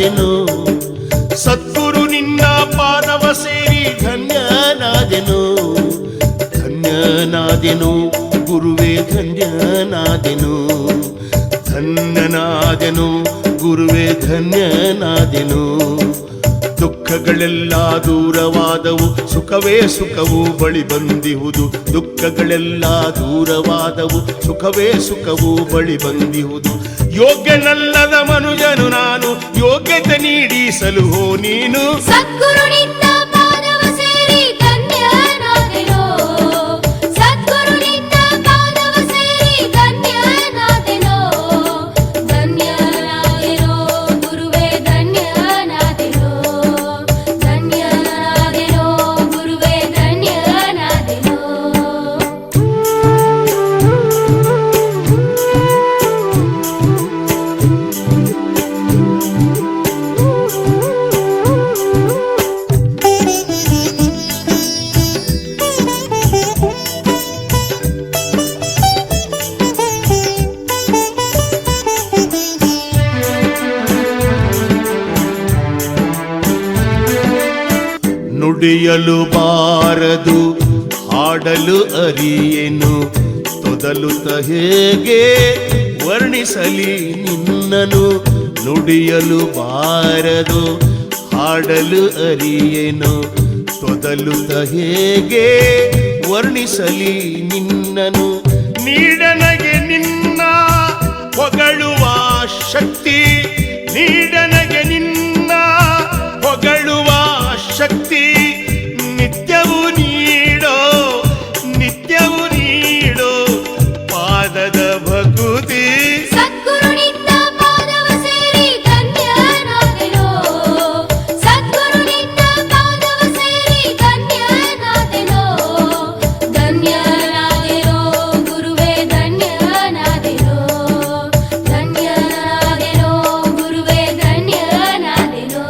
ಧನ್ಯನಾದೆನು. ಸದ್ಗುರು ನಿನ್ನ ಪಾದವ ಸೇರಿ ಧನ್ಯನಾದೆನು. ಧನ್ಯನಾದೆನು ಗುರುವೇ ಧನ್ಯನಾದೆನು. ಧನ್ಯನಾದೆನು ಗುರುವೇ ಧನ್ಯನಾದೆನು. ದುಃಖಗಳೆಲ್ಲ ದೂರವಾದವು, ಸುಖವೇ ಸುಖವು ಬಳಿ ಬಂದಿಹುದು. ದುಃಖಗಳೆಲ್ಲ ದೂರವಾದವು, ಸುಖವೇ ಸುಖವು ಬಳಿ ಬಂದಿಹುದು. ಯೋಗ್ಯನಲ್ಲದ ಮನುಜನು ನಾನು, ಯೋಗ್ಯತೆ ನೀಡಿ ಸಲುಹೋ ನೀನು. ಸದ್ಗುರು ನಿನ್ನ ಪಾದವ ಸೇರಿ ಧನ್ಯನಾದೆನೋ. ಸದ್ಗುರು ನಿನ್ನ ಪಾದವ ಸೇರಿ ಧನ್ಯನಾದೆನೋ. ಧನ್ಯನಾದೆನೋ ಗುರುವೇ ಧನ್ಯನಾದೆನೋ. ಧನ್ಯನಾದೆನೋ ಗುರುವೇ ಧನ್ಯನಾದೆನೋ. ನುಡಿಯಲು ಬಾರದು ಹಾಡಲು ಅರಿಯೆನು. ತೊದಲುತ್ತ ಹೇಗೆ ವರ್ಣಿಸಲಿ ನಿನ್ನನು. ನುಡಿಯಲು ಬಾರದು ಹಾಡಲು ಅರಿಯೆನು. ತೊದಲುತ್ತ ಹೇಗೆ ವರ್ಣಿಸಲಿ ನಿನ್ನನು. ನೀಡನಗೆ ನಿನ್ನ ಹೊಗಳುವ ಶಕ್ತಿ. ನೀಡನಗೆ ನಿನ್ನ ಹೊಗಳುವ ಶಕ್ತಿ. ನಿತ್ಯವೂ ನೀಡೋ, ನಿತ್ಯವೂ ನೀಡೋ ಪಾದದ ಭಕುತಿ. ಸದ್ಗುರು ನಿನ್ನ ಪಾದವ ಸೇರಿ ಧನ್ಯನಾದೆನೋ. ಸದ್ಗುರು ನಿನ್ನ ಪಾದವ ಸೇರಿ ಧನ್ಯನಾದೆನೋ. ಧನ್ಯನಾದೆನೋ ಗುರುವೇ ಧನ್ಯನಾದೆನೋ. ಧನ್ಯನಾದೆನೋ ಗುರುವೇ ಧನ್ಯನಾದೆನೋ.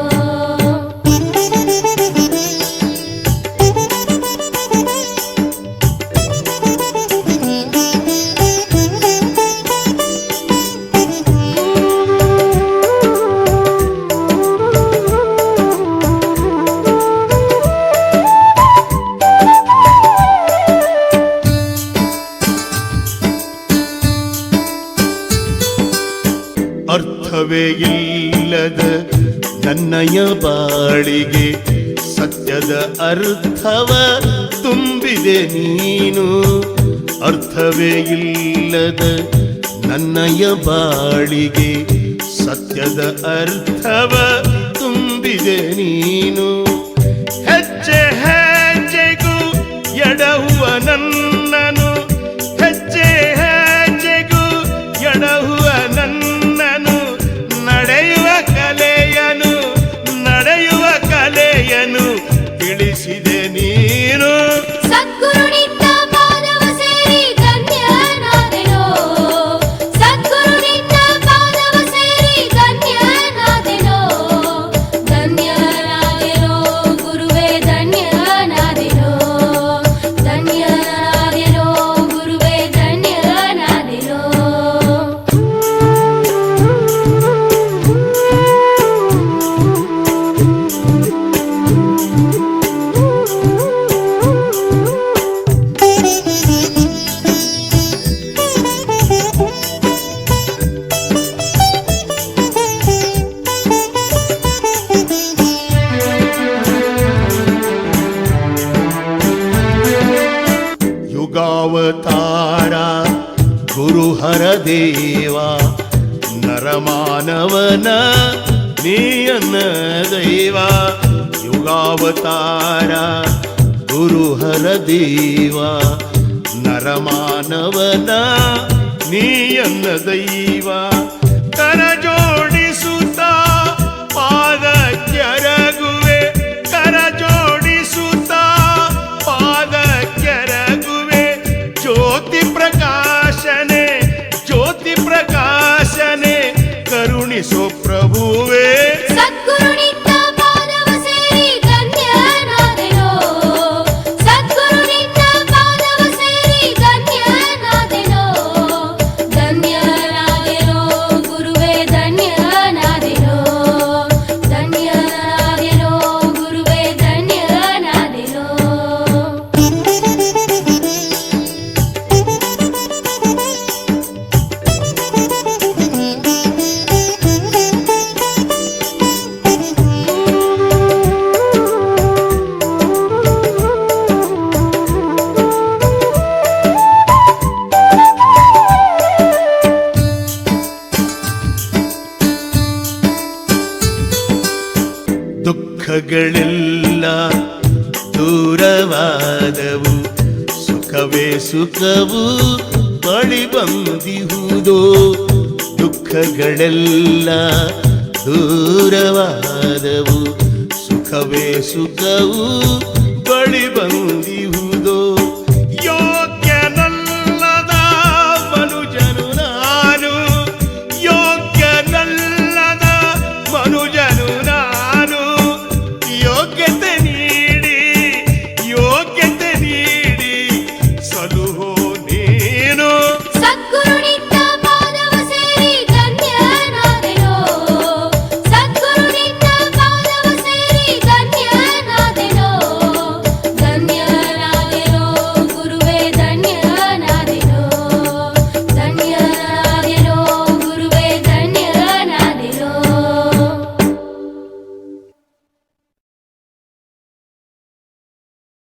ಅರ್ಥವೇ ಇಲ್ಲದ ನನ್ನಯ ಬಾಳಿಗೆ ಸತ್ಯದ ಅರ್ಥವ ತುಂಬಿದೆ ನೀನು. ಅರ್ಥವೇ ಇಲ್ಲದ ನನ್ನಯ ಬಾಳಿಗೆ ಸತ್ಯದ ಅರ್ಥವ ತುಂಬಿದೆ ನೀನು. ಹೆಜ್ಜೆ ಹೆಜ್ಜೆಗೂ ಎಡಹುವ ನನ್ನನು. ಹೆಜ್ಜೆ ಹೆಜ್ಜೆಗೂ ಎಡಹುವ ನನ್ನನು. ನಡೆಯುವ ಕಲೆಯನು, ನಡೆಯುವ ಕಲೆಯನು ತಿಳಿಸಿದೆ ನೀನು. ಸದ್ಗುರು ನಿನ್ನ ಪಾದವ ಸೇರಿ ಧನ್ಯನಾದೆನೋ. ಸದ್ಗುರು ನಿನ್ನ ಪಾದವ ಸೇರಿ ಧನ್ಯನಾದೆನೋ. ಧನ್ಯನಾದೆನೋ ಗುರುವೇ ಧನ್ಯನಾದೆನೋ. ಧನ್ಯನಾದೆನೋ ಗುರುವೇ ಧನ್ಯನಾದೆನೋ. ಯುಗಾವತಾರ ಗುರುಹರ ದೇವ. ನರಮಾನವನ ನೀಯನ್ನ ದೈವ. ಯುಗಾವತಾರ ಗುರುಹರ ದೇವ. ನರಮಾನವನ ನೀಯನ್ನ ದೈವ. ಕರ ಜೋಡಿಸುತ್ತ ಪಾದ ಕೆರಗುವೆ. ಕರ ಜೋಡಿಸುತ್ತ ಪಾದ ಕೆರಗುವೆ. ಜ್ಯೋತಿ ಪ್ರಕಾಶನೆ, ಜ್ಯೋತಿ ಪ್ರಕಾಶನೆ ಕರುಣಿಸೋ ಪ್ರಭುವೇ. ಸದ್ಗುರು ನಿನ್ನ ಪಾದವ ಸೇರಿ ಧನ್ಯನಾದೆನೋ. ಸದ್ಗುರು ನಿನ್ನ ಪಾದವ ಸೇರಿ ಧನ್ಯನಾದೆನೋ. ಧನ್ಯನಾದೆನೋ ಗುರುವೇ ಧನ್ಯನಾದೆನೋ. ದುಃಖಗಳೆಲ್ಲ ದೂರವಾದವು, ಸುಖವೇ ಸುಖವು ಬಳಿ ಬಂದಿಹುದು. ದುಃಖಗಳೆಲ್ಲ ದೂರವಾದವು, ಸುಖವೇ ಸುಖವು ಬಳಿ ಬಂದಿಹುದು. ಯೋಗ್ಯನಲ್ಲದ ಮನುಜನು ನಾನು, ಯೋಗ್ಯನಲ್ಲದ ಮನುಜ